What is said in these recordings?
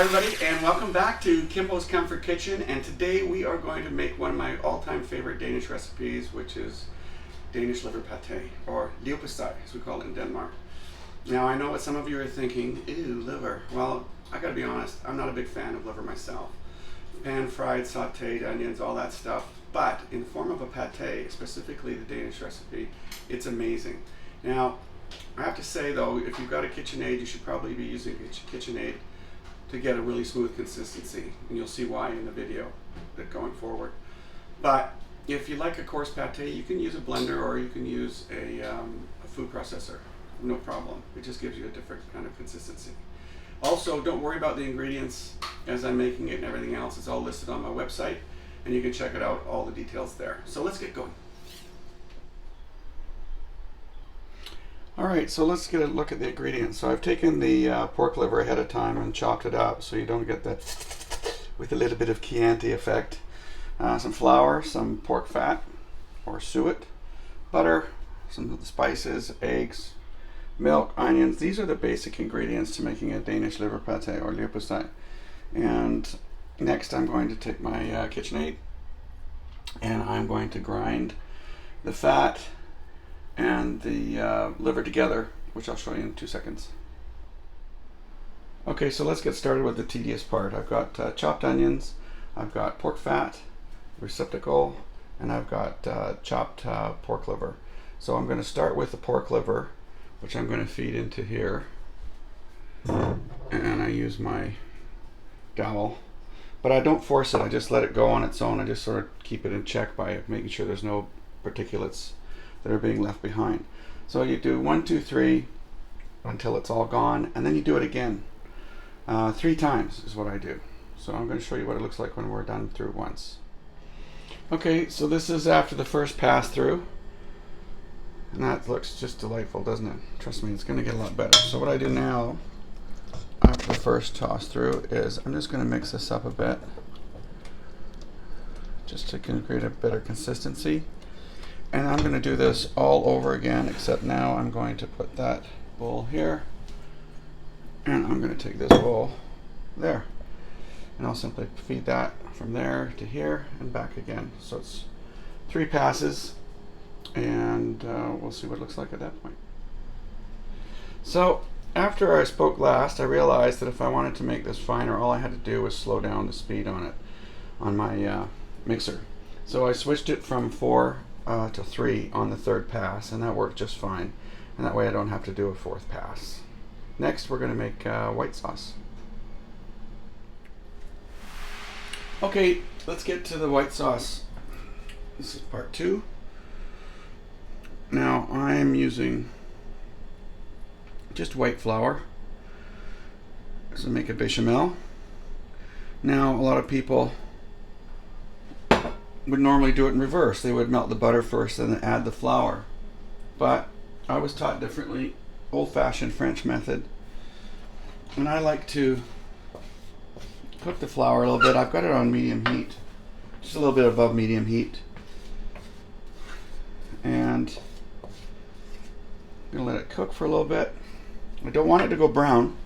Hi everybody, and welcome back to Kimbo's Comfort Kitchen. And today we are going to make one of my all-time favorite Danish recipes, which is Danish Leverpostej, or Leverpostej as we call it in Denmark. Now I know what some of you are thinking, ew, liver. Well, I gotta be honest, I'm not a big fan of liver myself. Pan-fried, sauteed, onions, all that stuff. But in the form of a pate, specifically the Danish recipe, it's amazing. Now, I have to say though, if you've got a KitchenAid, you should probably be using a KitchenAid to get a really smooth consistency, and you'll see why in the video going forward. But if you like a coarse pate, you can use a blender or you can use a food processor, no problem. It just gives you a different kind of consistency. Also, don't worry about the ingredients as I'm making it and everything else. It's all listed on my website, and you can check it out, all the details there. So let's get going. Alright, so let's get a look at the ingredients. So I've taken the pork liver ahead of time and chopped it up so you don't get that with a little bit of Chianti effect. Some flour, some pork fat or suet, butter, some of the spices, eggs, milk, onions. These are the basic ingredients to making a Danish Leverpostej or Leverpostej. And next I'm going to take my KitchenAid and I'm going to grind the fat and the liver together, which I'll show you in 2 seconds. Okay, so let's get started with the tedious part. I've got chopped onions, I've got pork fat, receptacle, and I've got chopped pork liver. So I'm going to start with the pork liver, which I'm going to feed into here, and I use my dowel, but I don't force it, I just let it go on its own. I just sort of keep it in check by making sure there's no particulates that are being left behind. So you do 1, 2, 3 until it's all gone, and then you do it again 3 times is what I do. So I'm going to show you what it looks like when we're done through once. Okay, so this is after the first pass through, and that looks just delightful, doesn't it? Trust me, it's going to get a lot better. So what I do now after the first toss through is I'm just going to mix this up a bit just to create a better consistency. And I'm going to do this all over again, except now I'm going to put that bowl here, and I'm going to take this bowl there, and I'll simply feed that from there to here and back again. So it's 3 passes, and we'll see what it looks like at that point. So after I spoke last, I realized that if I wanted to make this finer, all I had to do was slow down the speed on it, on my mixer. So I switched it from 4 to 3 on the 3rd pass, and that worked just fine, and that way I don't have to do a 4th pass. Next we're going to make white sauce. Okay, let's get to the white sauce. This is part 2. Now I'm using just white flour to make a bechamel. Now a lot of people would normally do it in reverse. They would melt the butter first and then add the flour. But I was taught differently, old-fashioned French method. And I like to cook the flour a little bit. I've got it on medium heat, just a little bit above medium heat. And I'm going to let it cook for a little bit. I don't want it to go brown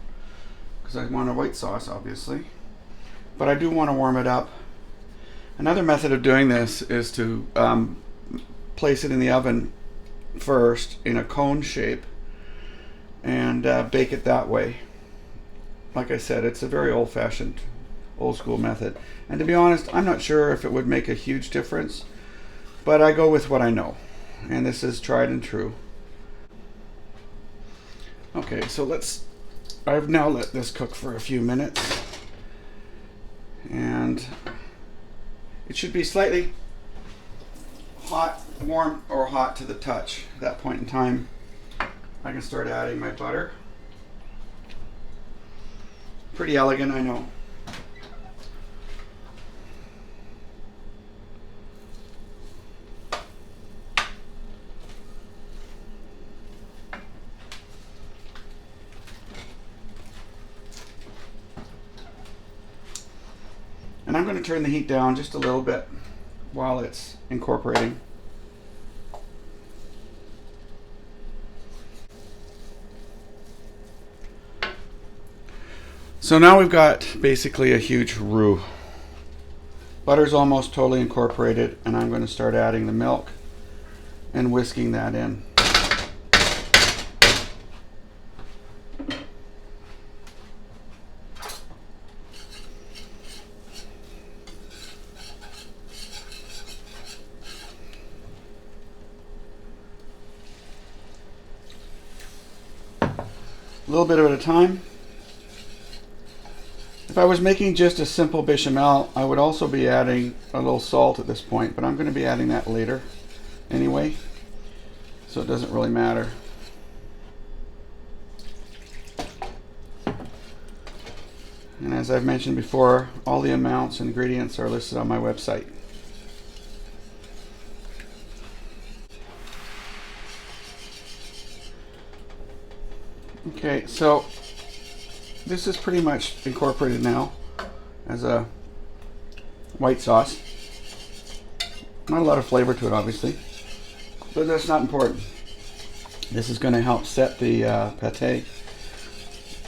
because I want a white sauce, obviously. But I do want to warm it up. Another method of doing this is to place it in the oven first in a cone shape and bake it that way. Like I said, it's a very old-fashioned, old-school method. And to be honest, I'm not sure if it would make a huge difference, but I go with what I know. And this is tried and true. Okay, so I've now let this cook for a few minutes. And it should be slightly hot, warm, or hot to the touch. At that point in time, I can start adding my butter. Pretty elegant, I know. And I'm going to turn the heat down just a little bit while it's incorporating. So now we've got basically a huge roux. Butter's almost totally incorporated, and I'm going to start adding the milk and whisking that in. A little bit at a time. If I was making just a simple bechamel, I would also be adding a little salt at this point, but I'm going to be adding that later anyway, so it doesn't really matter. And as I've mentioned before, all the amounts and ingredients are listed on my website. Okay, so this is pretty much incorporated now as a white sauce. Not a lot of flavor to it, obviously, but that's not important. This is going to help set the pate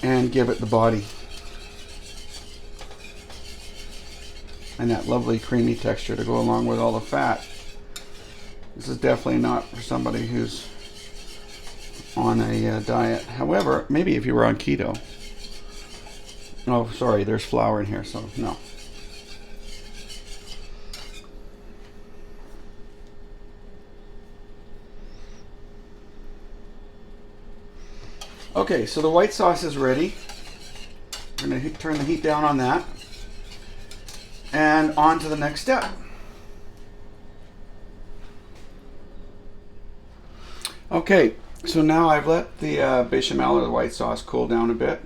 and give it the body and that lovely creamy texture to go along with all the fat. This is definitely not for somebody who's on a diet. However, maybe if you were on keto. Oh, sorry, there's flour in here, so no. Okay, so the white sauce is ready. We're going to turn the heat down on that. And on to the next step. Okay, so now I've let the bechamel or the white sauce cool down a bit,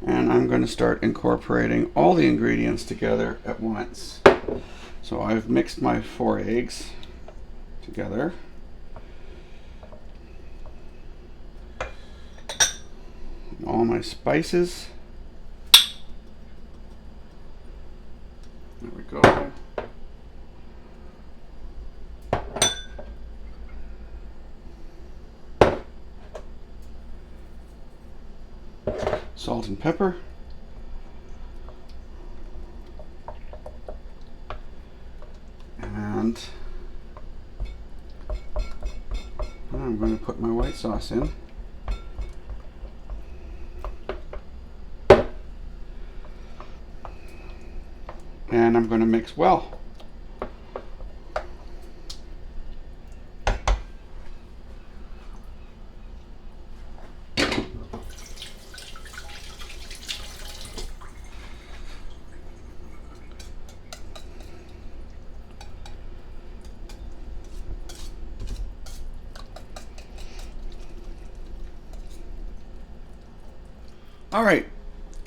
and I'm going to start incorporating all the ingredients together at once. So I've mixed my 4 eggs together. All my spices. There we go. Salt and pepper. And I'm going to put my white sauce in. And I'm going to mix well. All right,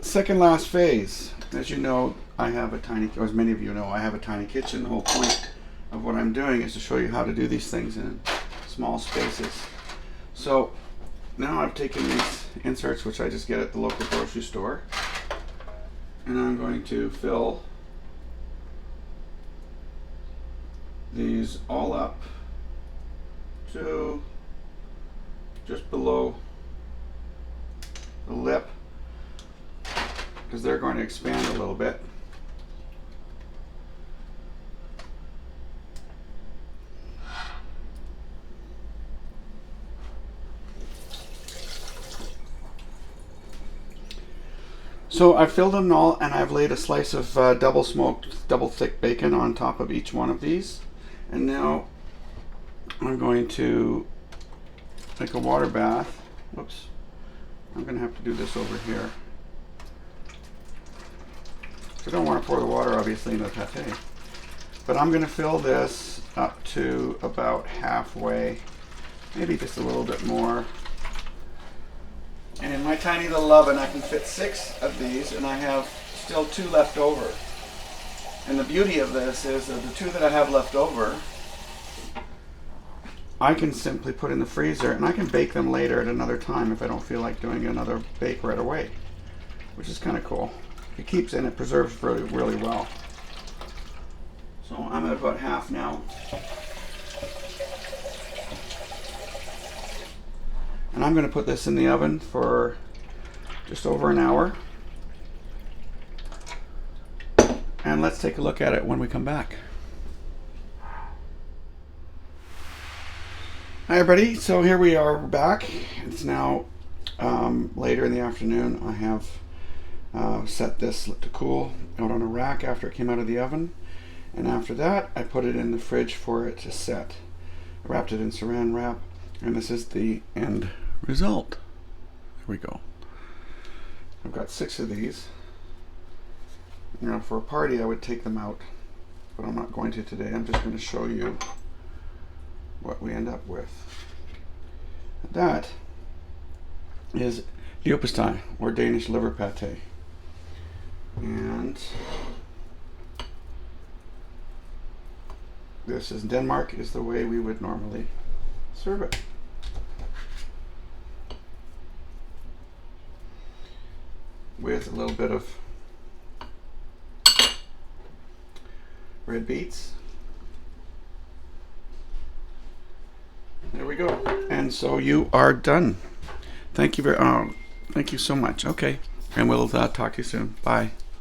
second last phase. As you know, I have a tiny, or as many of you know, I have a tiny kitchen. The whole point of what I'm doing is to show you how to do these things in small spaces. So now I've taken these inserts, which I just get at the local grocery store, and I'm going to fill these all up to just below the lip, because they're going to expand a little bit. So I filled them all, and I've laid a slice of double smoked, double thick bacon on top of each one of these. And now I'm going to take a water bath. Whoops. I'm going to have to do this over here. I don't want to pour the water, obviously, in the pate. But I'm going to fill this up to about halfway, maybe just a little bit more. And in my tiny little oven, I can fit 6 of these, and I have still 2 left over. And the beauty of this is that the 2 that I have left over, I can simply put in the freezer, and I can bake them later at another time if I don't feel like doing another bake right away, which is kind of cool. It keeps and it preserves really, really well. So I'm at about half now. And I'm going to put this in the oven for just over an hour. and let's take a look at it when we come back. Hi everybody, so here we are back. It's now later in the afternoon. I have set this to cool out on a rack after it came out of the oven, and after that I put it in the fridge for it to set. I wrapped it in saran wrap, and this is the end result. There we go. I've got 6 of these. You know, for a party I would take them out, but I'm not going to today. I'm just going to show you what we end up with. That is Leverpostej, or Danish liver pate. And this is Denmark, is the way we would normally serve it. With a little bit of red beets. There we go. And so you are done. Thank you so much. Okay. And we'll talk to you soon. Bye.